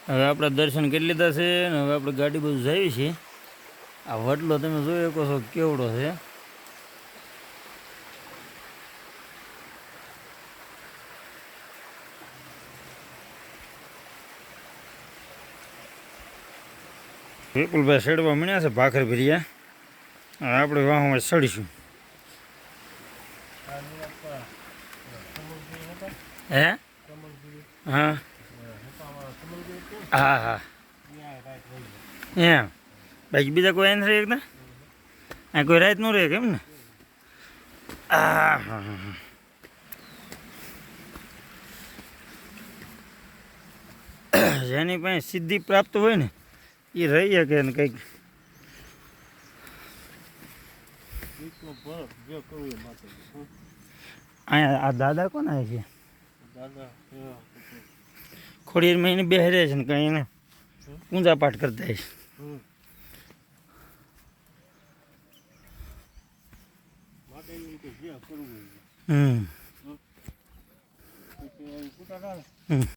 હવે આપણે દર્શન કરી લીધા છે ને હવે આપણે ગાડી બધું જઈએ છીએ. આ વડલો તમે જોઈ શકો છો કેવડો છે. વિપુલભાઈ ચડવા મળ્યા છે ભાખર ભર્યા. આપણે વાહમાં ચડીશું. હે હા હા હા એમ બાકી બીજા કોઈ આને રહે એકદમ આ કોઈ રાત ન રહે કેમ ને. હા હા હા જેની પાસે સિદ્ધિ પ્રાપ્ત હોય ને એ રહી શકે ને કંઈક. અહીંયા આ દાદા કોણ આવે છે? ખોડીયારમાં એને બેહરે છે ને કંઈ એને પૂજા પાઠ કરતા છે. હમ